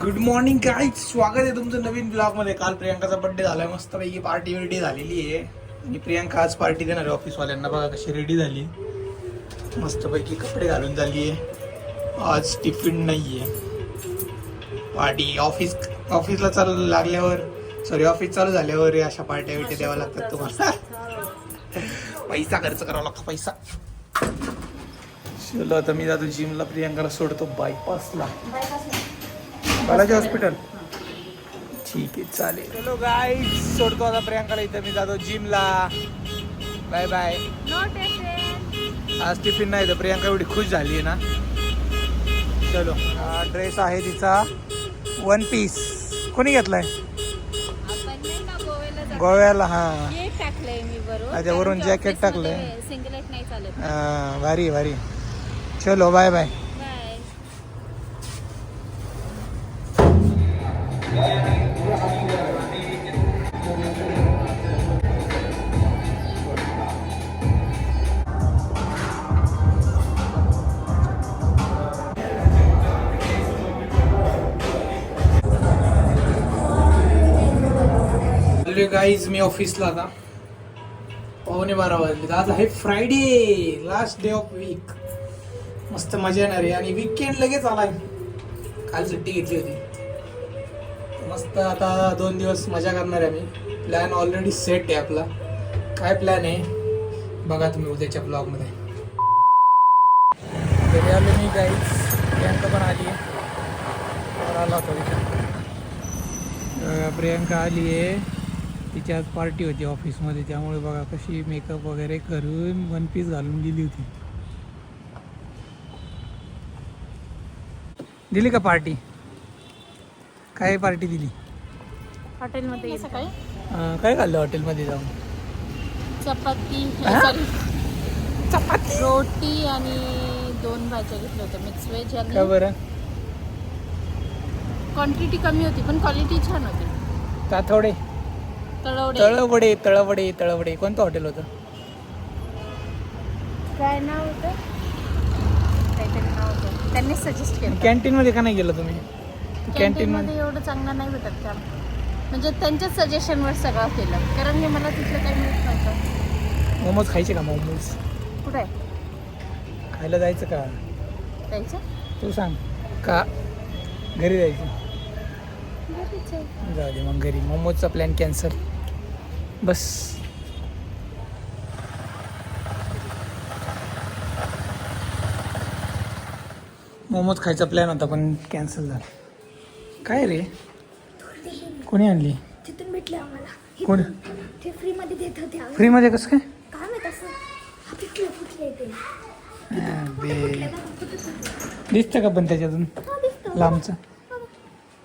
Good morning guys, स्वागत आहे तुमचं नवीन ब्लॉग मध्ये. काल प्रियांकाचा बर्थडे झालाय, मस्तपैकी पार्टी बिर्टी झालेली आहे आणि प्रियांका आज पार्टी देणार आहे ऑफिसवाल्यांना. बघा कशी रेडी झाली, मस्तपैकी कपडे घालून झाली आहे. आज टिफिन नाहीये, पार्टी ऑफिसला चालू लागल्यावर ऑफिस चालू झाल्यावर अशा पार्ट्या बिट्या द्याव्या लागतात तुम्हाला. पैसा खर्च करावा लागतो, पैसा. चलो आता मी जातो जिमला, प्रियांकाला सोडतो बायपासला, बालाजी हॉस्पिटल. ठीक आहे, चालेल. चलो गाईज, सोडतो आता प्रियांकाला इथं. मी जातो जिमला. Bye bye. आज टिफिन नाही तर प्रियांका एवढी खुश झाली आहे ना. चलो, हा ड्रेस आहे तिचा, 1 पीस. कोणी घेतलाय? गोव्याला. हा, अच्छा, वरून जॅकेट टाकलंय. हा, भारी भारी. चलो, बाय बाय. गाईज, मी ऑफिसला आता 11:15 वाजले. आज आहे Friday, last day of week. मस्त मजा येणार आहे आणि वीकेंड लगेच आलाय. काल सुट्टी घेतली होती, मस्त आता 2 दिवस मजा करणार आहे मी. प्लॅन ऑलरेडी सेट आहे आपला. काय प्लॅन आहे बघा तुम्ही उद्याच्या ब्लॉगमध्ये. घरी आलो मी गाईज, प्रियांका पण आली आहे. आला होता प्रियांका आली आहे. तिची आज पार्टी होती ऑफिसमध्ये, त्यामुळे बघा कशी मेकअप वगैरे करून 1 पीस घालून गेली होती. दिली का पार्टी? काय पार्टी दिली? हॉटेलमध्ये सकाळी काय खाल्लं हॉटेलमध्ये जाऊन? चपाती, रोटी आणि 2 भाज्या घेतल्या होत्या, मिक्स व्हेज. आणि का बरं? क्वांटिटी कमी होती पण क्वालिटी छान होती. ताथोडे, तळवडे. तळवडे कोणतं हॉटेल होतं? काय नाव होतं? काहीतरी नाव होतं, त्यांनी सजेस्ट केलं. कॅन्टीनमध्ये का नाही गेलं तुम्ही? कॅन्टीनमध्ये एवढं चांगलं नाही भेटत का, म्हणजे त्यांच्या सजेशनवर सगळं केलं, कारण की मला तिथलं काही मिळत नव्हतं. मोमोज खायचे का? मोमोज कुठे आहे? खायला जायचं का? जायचं? तू सांग, का घरी जायचं? घरीच आहे. जाऊ दे मग घरी. मोमोजचा प्लॅन कॅन्सल. बस. मोमोज खायचा प्लॅन होता पण कॅन्सल झाला. काय रे, कोणी आणली? तिथून भेटले आम्हाला. कोण? ते फ्री मध्ये देत होते. फ्री मध्ये कसं काय? काय माहित असं फुटले ते. दिसतं का पण त्याच्यातून लांबचं?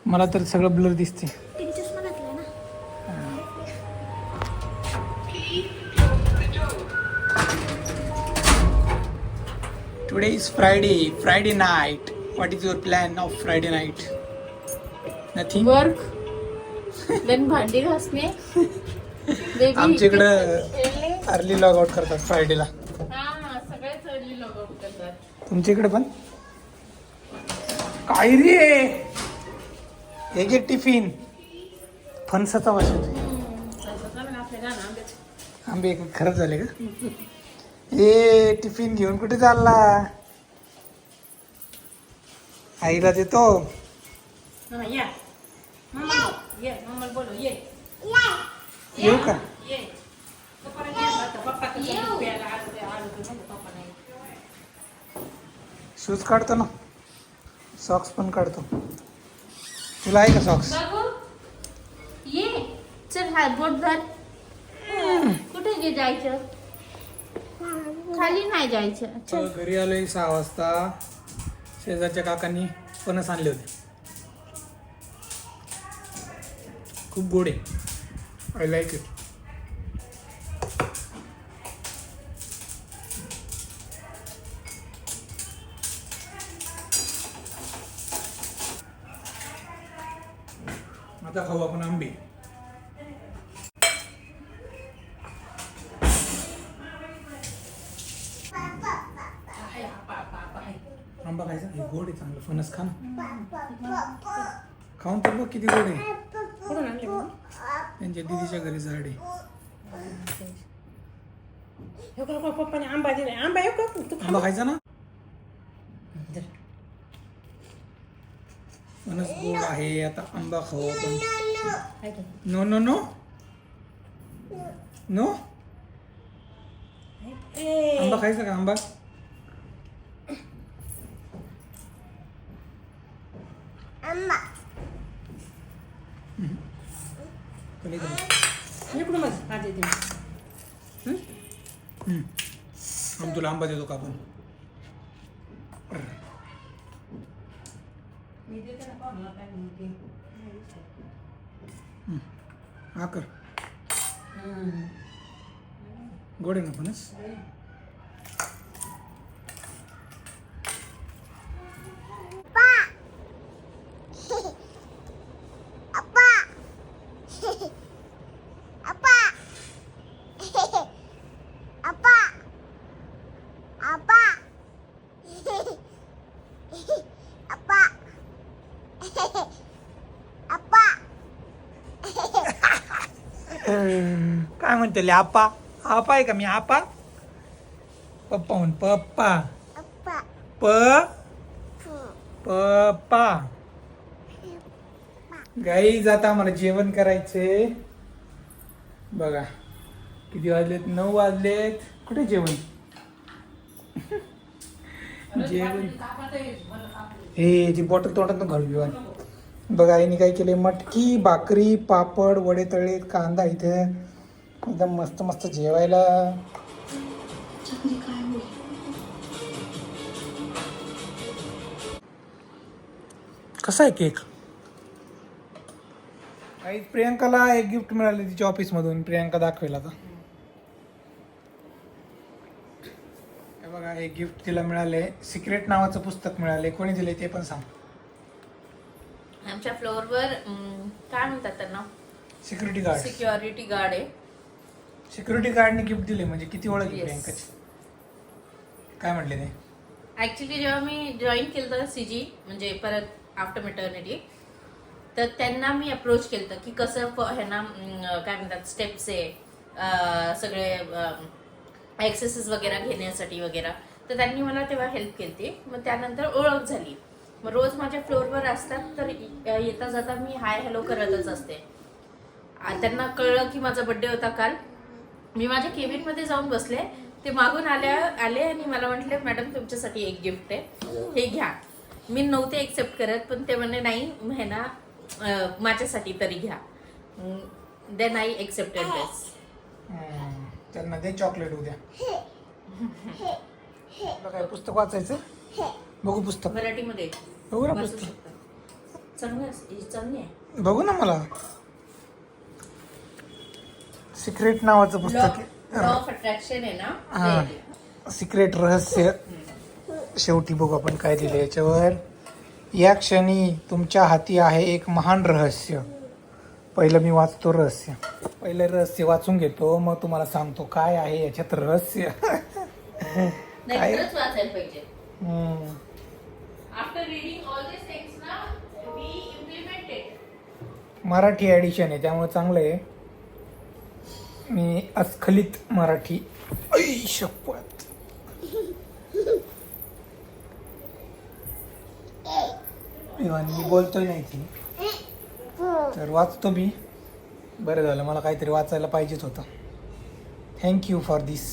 मला तर सगळं ब्लर दिसते. तिने चष्मा घातलाय ना. Today is Friday night. What is your plan of Friday night? Nothing. Work, then भांडी घासणे. आमच्या इकडं अर्ली लॉग आउट करतात फ्रायडेला. सगळ्याच अर्ली लॉग आउट करतात. तुमच्या इकडे पण? काय रे, एक एक टिफिन फणसाचा वास होते. आंबे खराब झाले का? ए, टिफिन घेऊन कुठे चालला? आईला देतो. येऊ का? शूज काढतो ना, सॉक्स पण काढतो. तुला आहे का सॉक्स? ये चल, हा बोट धर. कुठे जायचं? खाली नाही जायचं. चल. घरी आलोय 6 वाजता. शेजारच्या काकांनी फणस आणले होते, खूप गोड आहे. I like it. आता खाऊ आपण आंबे. आंबा खायचा, हे गोड आहे चांगलं. फणस खा ना. खाऊन तर बघ किती गोड आहे. कुठून आणले मग? त्यांच्या दिदीच्या घरी झाड आहे. हे बघ, पप्पाने आंबा दिलाय. आंबा येऊ का तू खा. आंबा खायचा ना. धर. फणस गोड आहे. आता आंबा खाऊ आपण. काय ते? No no no no. ए, आंबा खायचा का आंबा? पहिले इकडे. इकडून मग आज येते. आम्ही तुला आंबा देतो का आपण? हा कर. गोड आहे ना फणस? काय म्हणते आपा? आपा आहे का मी? आपा पप्पा म्हण. पप्पा पप्पा. गाई जाता मला जेवण करायचे. बघा किती वाजलेत? 9 वाजलेत. कुठे जेवण? जेवण हे जी बॉटल तोंडात घालू जेवण. बघा आईने काय केले? मटकी, भाकरी, पापड, वडे तळलेत, कांदा इथे एकदम मस्त मस्त जेवायला. कसा आहे केक? आई प्रियंकाला एक गिफ्ट मिळाले तिच्या ऑफिस मधून. प्रियंका दाखवेल आता. हे बघा एक गिफ्ट तिला मिळाले. सिक्रेट नावाचं पुस्तक मिळाले. कोणी दिले ते पण सांग. आमच्या फ्लोअरवर काय म्हणतात त्यांना? Security guard. सिक्युरिटी गार्ड आहे. सिक्युरिटी गार्डने गिफ्ट दिले म्हणजे किती ओळख आहे Yes. प्रियंकाची. काय म्हटले ते? ऍक्च्युली जेव्हा मी जॉईन केलं सीजी म्हणजे परत आफ्टर मेटर्निटी, तर त्यांना मी अप्रोच केलं की कसं ह्यांना काय म्हणतात स्टेप्स आहे सगळे एक्सरसाइज वगैरे घेण्यासाठी वगैरे. तर त्यांनी मला तेव्हा हेल्प केली. मग त्यानंतर ओळख झाली. मग रोज माझ्या फ्लोअरवर असतात तर येता जाता मी हाय हॅलो करतच असते. त्यांना कळलं की माझा बर्थडे होता काल. मी माझ्या केबिन मध्ये जाऊन बसले. ते मागून आले आणि मला म्हटले मॅडम तुमच्यासाठी एक गिफ्ट आहे, हे घ्या. मी नव्हते एक्सेप्ट करत पण ते म्हणले नाही हे ना माझ्यासाठी तरी घ्या. देन आय एक्सेप्टेड दिस. त्यांना दे चॉकलेट उद्या. तुला काय पुस्तक वाचायचं? बघू पुस्तक. मराठीमध्ये बघू ना वाचू पुस्तक. शकता. चांगली आहे. बघू ना मला. सिक्रेट नावाचं पुस्तक लॉ ऑफ अट्रॅक्शन आहे ना. हा. सिक्रेट रहस्य. शेवटी बघू आपण काय दिले याच्यावर. या क्षणी तुमच्या हाती आहे एक महान रहस्य. पहिलं मी वाचतो रहस्य. पहिलं रहस्य वाचून घेतो मग तुम्हाला सांगतो काय आहे याच्यात रहस्य. नाही काय? खरंच वाचायला पाहिजे. हम्म. आफ्टर रीडिंग ऑल दिस थिंग्स ना वी इम्प्लिमेंटेड. मराठी ॲडिशन आहे त्यामुळे चांगलं आहे. मी अस्खलित मराठी. ऐ शपथ. मी बोलतोय नाही ती तर वाचतो मी. बरं झालं मला काहीतरी वाचायला पाहिजेच होतं. Thank you for this.